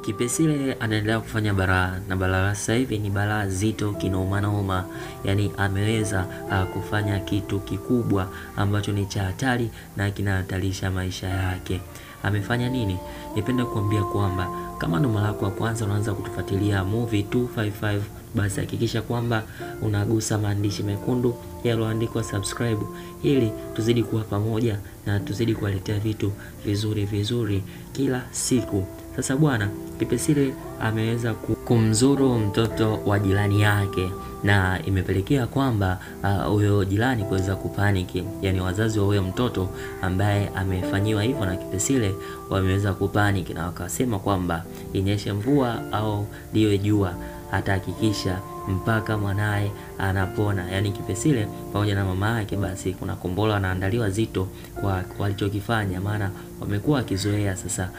Kipesile anaendelea kufanya balaa na balaa sasa hivi ni balaa zito kinomanoma. Yani ameweza kufanya kitu kikubwa ambacho ni cha hatari na kinahatarisha maisha yake. Amefanya nini? Nipende kuambia kwamba kama ndo mara yako ya kwanza unaanza kutufuatilia Movie 255, basi hakikisha kwamba unagusa maandishi mekundu yaliyoandikwa subscribe ili tuzidi kuwa pamoja na tuzidi kuwaletea vitu vizuri kila siku. Sasa bwana, Kipesile ameweza kumzuru mtoto wa jirani yake na imepelekea kwamba huyo jirani kuweza kupaniki. Yani wazazi wa huyo mtoto ambaye amefanyiwa hivyo na Kipesile wameweza kupaniki na wakasema kwamba inyeshe mvua au liwe jua atahakikisha mpaka mwanae anapona. Yani Kipesile pamoja na mama yake, basi kuna kombolo anaandaliwa zito kwa walichokifanya, maana wamekuwa wakizoea sasa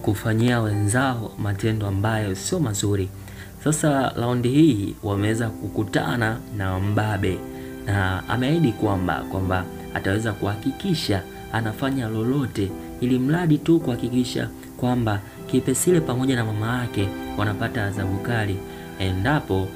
kufanyia wenzao matendo ambayo sio mazuri. Sasa raundi hii wameweza kukutana na mbabe na ameahidi kwamba ataweza kuhakikisha anafanya lolote ili mradi tu kuhakikisha kwamba Kipesile pamoja na mama yake wanapata adhabu kali endapo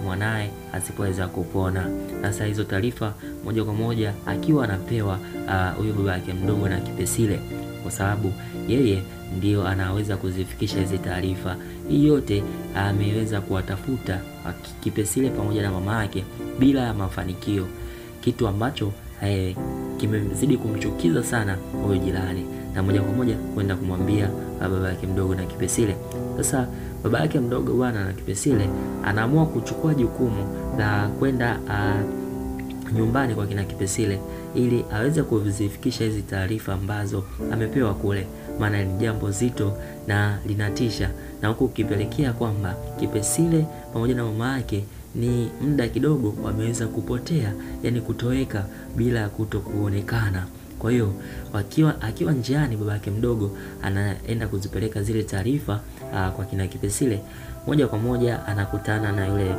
mwanae asipoweza kupona. Sasa hizo taarifa moja kwa moja akiwa anapewa huyu baba yake mdogo na Kipesile, kwa sababu yeye ndio anaweza kuzifikisha hizi taarifa. Hii yote ameweza kuwatafuta Kipesile pamoja na mama yake bila ya mafanikio, kitu ambacho kimezidi kumchukiza sana huyo jirani, na moja kwa moja kwenda kumwambia baba yake mdogo na Kipesile. Sasa baba yake mdogo bwana na Kipesile anaamua kuchukua jukumu la kwenda nyumbani kwa kina Kipesile ili aweze kuzifikisha hizi taarifa ambazo amepewa kule, maana ni jambo zito na linatisha, na huku kipelekea kwamba Kipesile pamoja na mama yake ni muda kidogo wameweza kupotea, yani kutoweka bila kutokuonekana. Kwa hiyo akiwa njiani baba yake mdogo anaenda kuzipeleka zile taarifa kwa kina Kipesile, moja kwa moja anakutana na yule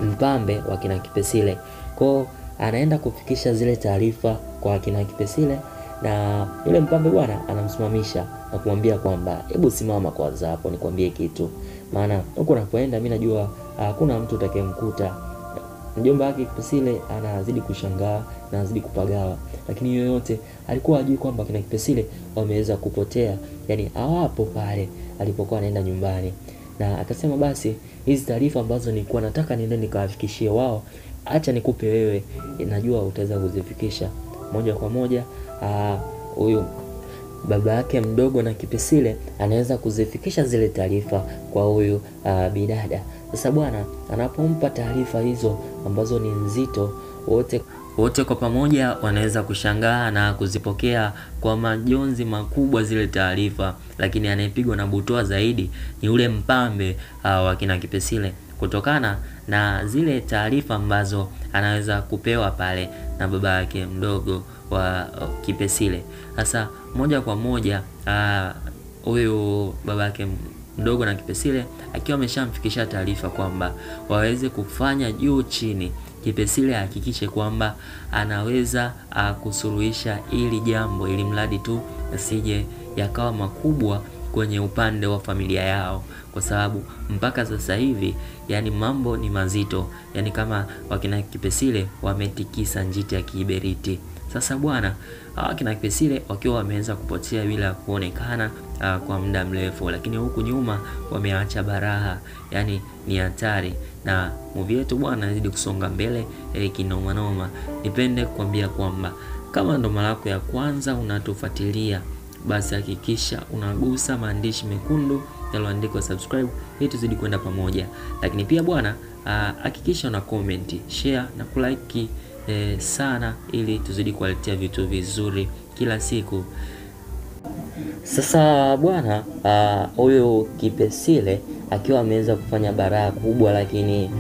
mpambe wa kina Kipesile. Kwa anaenda kufikisha zile taarifa kwa kina Kipesile, na yule mpambe bwana anamsimamisha na kumwambia kwamba hebu simama kwanza hapo nikwambie kitu, maana huko unapoenda mimi najua hakuna mtu utakayemkuta. Mjomba wake Kipesile anazidi kushangaa na anazidi kupagawa, lakini yoyote alikuwa ajui kwamba kina Kipesile wameweza kupotea, yani hawapo pale alipokuwa anaenda nyumbani. Na akasema basi hizi taarifa ambazo nilikuwa nataka niende nikawafikishie wao, acha nikupe wewe, najua utaweza kuzifikisha. Moja kwa moja huyu baba yake mdogo na Kipesile anaweza kuzifikisha zile taarifa kwa huyu bidada. Sasa bwana anapompa taarifa hizo ambazo ni nzito, wote kwa pamoja wanaweza kushangaa na kuzipokea kwa majonzi makubwa zile taarifa, lakini anayepigwa na butwa zaidi ni ule mpambe wa kina Kipesile, kutokana na zile taarifa ambazo anaweza kupewa pale na baba yake mdogo wa Kipesile. Sasa moja kwa moja huyu baba yake mdogo na Kipesile akiwa ameshamfikisha taarifa kwamba waweze kufanya juu chini Kipesile hakikishe kwamba anaweza kusuluhisha ili jambo, ili mradi tu asije yakawa makubwa kwenye upande wa familia yao, kwa sababu mpaka sasa hivi yani mambo ni mazito, yani kama wakina Kipesile wametikisa njiti ya kiberiti. Sasa bwana kina Kipesile wakiwa wameanza kupotea bila kuonekana kwa muda mrefu, lakini huku nyuma wameacha baraha, yani ni hatari. Na movie yetu bwana inazidi kusonga mbele kinoma noma. Nipende kuambia kwamba kama ndo mara yako ya kwanza unatufuatilia, basi hakikisha unagusa maandishi mekundu yaliyoandikwa subscribe ili tuzidi kwenda pamoja. Lakini pia bwana hakikisha una comment, share na kulike sana ili tuzidi kuwaletea vitu vizuri kila siku. Sasa bwana huyo Kipesile akiwa ameweza kufanya baraa kubwa, lakini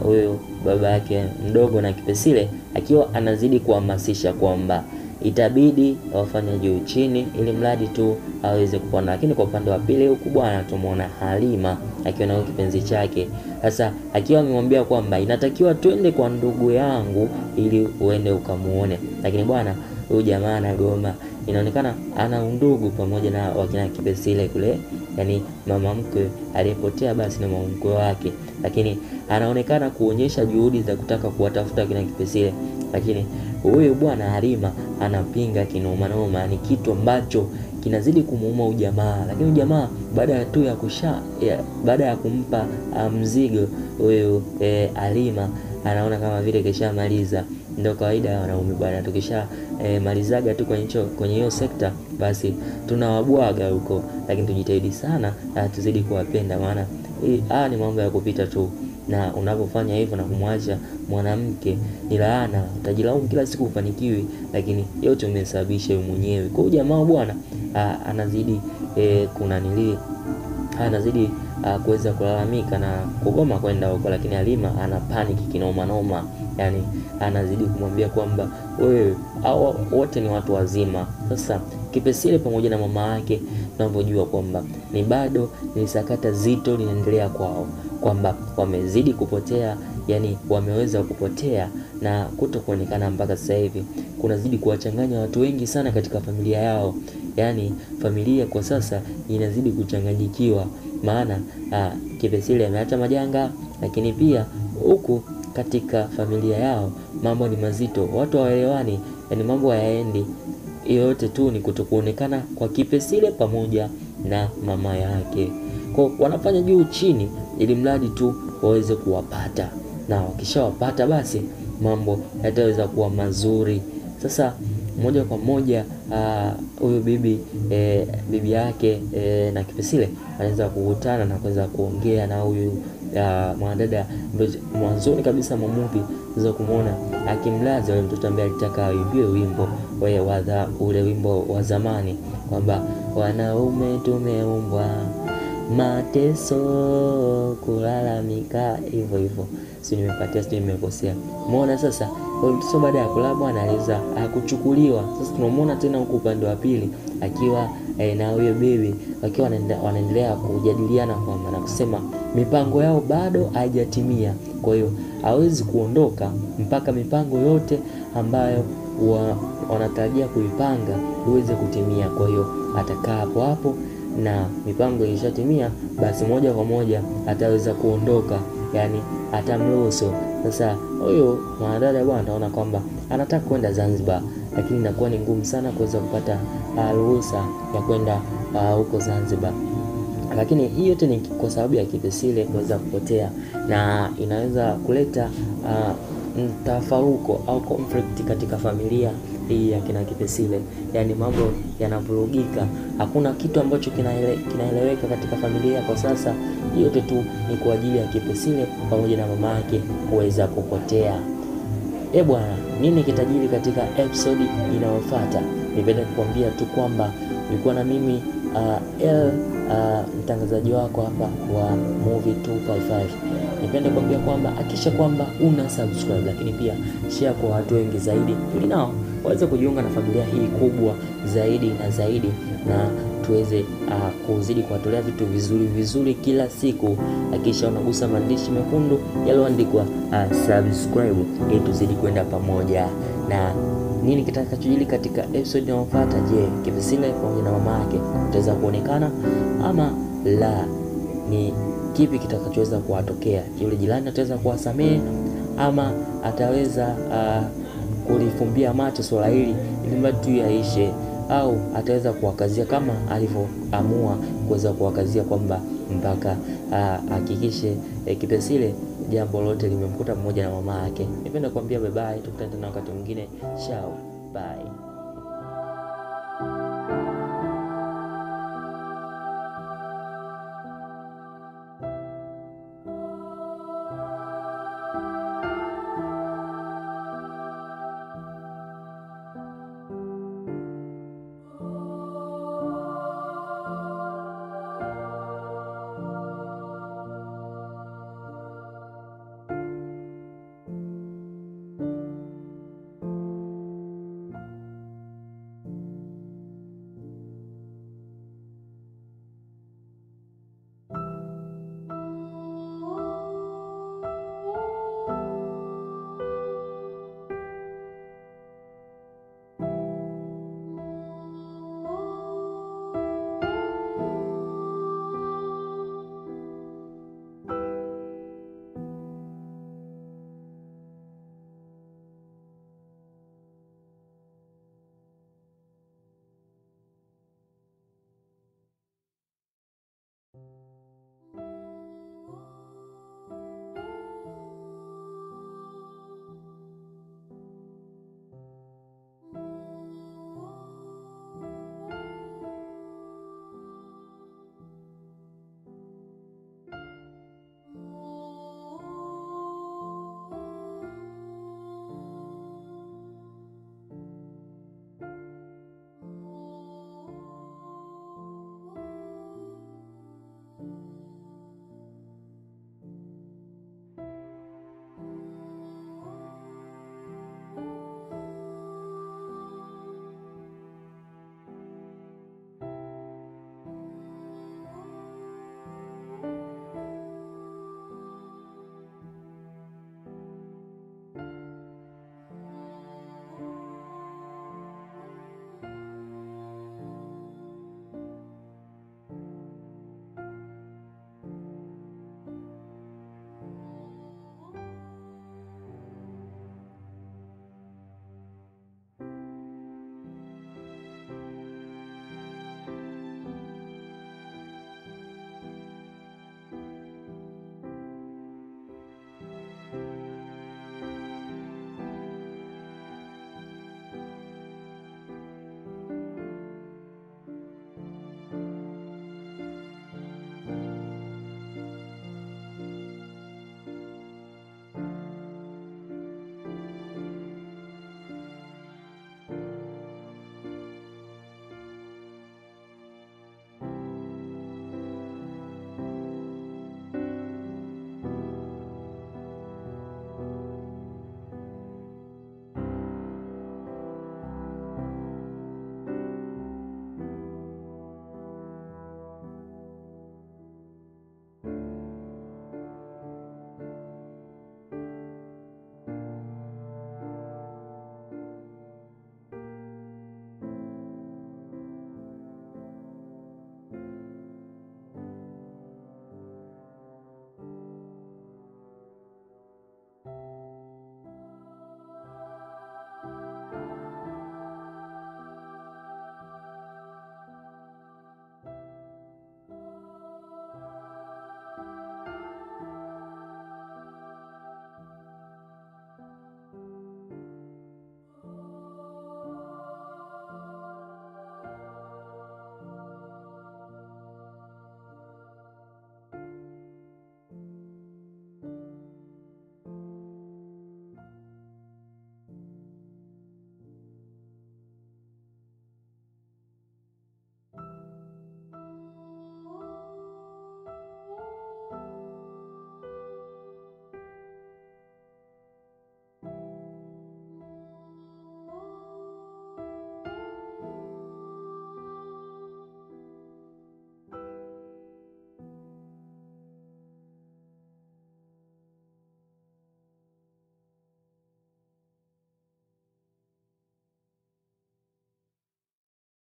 huyo baba yake mdogo na Kipesile akiwa anazidi kuhamasisha kwamba itabidi wafanye juu chini ili mradi tu aweze kupona. Lakini kwa upande wa pili huku bwana tumuona Halima akiwa na kipenzi chake. Sasa akiwa amemwambia kwamba inatakiwa twende kwa ndugu yangu ili uende ukamuone, lakini bwana huyu jamaa anagoma. Inaonekana ana undugu pamoja na wakina Kipesile kule, yani mama mkwe aliyepotea basi na mama mkwe wake, lakini anaonekana kuonyesha juhudi za kutaka kuwatafuta wakina Kipesile, lakini huyu bwana Halima anapinga kinoma noma. Ni kitu ambacho kinazidi kumuuma ujamaa, lakini ujamaa baada ya kumpa mzigo huyu Halima anaona kama vile kishamaliza. Ndio kawaida ya wanaume bwana, tukisha malizaga tu kwenye hiyo sekta basi tunawabwaga huko, lakini tujitahidi sana tuzidi kuwapenda, maana ni mambo ya kupita tu, na unapofanya hivyo na kumwacha mwanamke ni laana. Utajilaumu kila siku ufanikiwi, lakini yote umesababisha wewe mwenyewe. Kwa hiyo jamaa bwana anazidi anazidi kuweza kulalamika na kugoma kwenda huko, lakini Halima ana panic kinoma noma. Yani anazidi kumwambia kwamba wewe wote ni watu wazima. Sasa Kipesile pamoja na mama yake tunavyojua kwamba ni bado ni sakata zito linaendelea kwao, kwamba wamezidi kupotea, yani wameweza kupotea na kutokuonekana mpaka sasa hivi. Kunazidi kuwachanganya watu wengi sana katika familia yao, yani familia kwa sasa inazidi kuchanganyikiwa, maana Kipesile ameacha majanga, lakini pia huku katika familia yao mambo ni mazito, watu hawaelewani, yani mambo hayaendi. Yote tu ni kutokuonekana kwa Kipesile pamoja na mama yake. Kwa wanafanya juu chini ili mradi tu waweze kuwapata, na wakishawapata basi mambo yataweza kuwa mazuri. Sasa moja kwa moja huyu bibi yake na Kipesile anaweza kukutana na kuweza kuongea na huyu mwanadada. Mwanzoni kabisa mamuvi unaweza kumuona akimlaza yule mtoto ambaye alitaka aimbie wimbo ule wimbo wa zamani, kwamba wanaume tumeumbwa mateso kulalamika, hivyo. Si nimepatia, si nimekosea? Umeona sasa mtoto baada ya kulabwa anaweza kuchukuliwa. Sasa tunamuona tena huko upande wa pili akiwa na huyo bibi, wakiwa wanaendelea kujadiliana kwamba na kusema mipango yao bado haijatimia. Kwa hiyo hawezi kuondoka mpaka mipango yote ambayo wanatarajia kuipanga iweze kutimia. Kwa hiyo atakaa hapo na mipango ikishatimia basi moja kwa moja ataweza kuondoka, yani atamruhusu. Sasa huyo mwanadada bwana anaona kwamba anataka kwenda Zanzibar, lakini inakuwa ni ngumu sana kuweza kupata ruhusa ya kwenda huko Zanzibar. Lakini hii yote ni kwa sababu ya Kipesile kuweza kupotea, na inaweza kuleta mtafaruko au conflict katika familia hii ya kina Kipesile. Yani mambo yanavurugika, hakuna kitu ambacho kinaeleweka katika familia kwa sasa. Yote tu ni kwa ajili ya Kipesile pamoja na mama yake kuweza kupotea. Bwana, nini kitajiri katika episode inayofuata? Nipenda kukuambia tu kwamba ulikuwa na mimi mtangazaji wako hapa wa Movie 255. Nipenda kukuambia kwamba hakisha kwamba una subscribe, lakini pia share kwa watu wengi zaidi, ili nao waweze kujiunga na familia hii kubwa zaidi na zaidi, na tuweze kuzidi kuwatolea vitu vizuri kila siku. Hakisha unagusa maandishi mekundu yaliyoandikwa subscribe, ili tuzidi kwenda pamoja. Na nini kitakachojili katika episode inayofuata? Je, Kipesile pamoja na mama yake utaweza kuonekana ama la? Ni kipi kitakachoweza kuwatokea? Yule jirani ataweza kuwasamehe ama ataweza kulifumbia macho swala hili ili mradi tu yaishe, au ataweza kuwakazia kama alivyoamua kuweza kuwakazia kwamba mpaka hakikishe Kipesile jambo lote limemkuta pamoja na mama yake. Nipenda kuambia bye bye, tukutane tena wakati mwingine. Ciao, bye.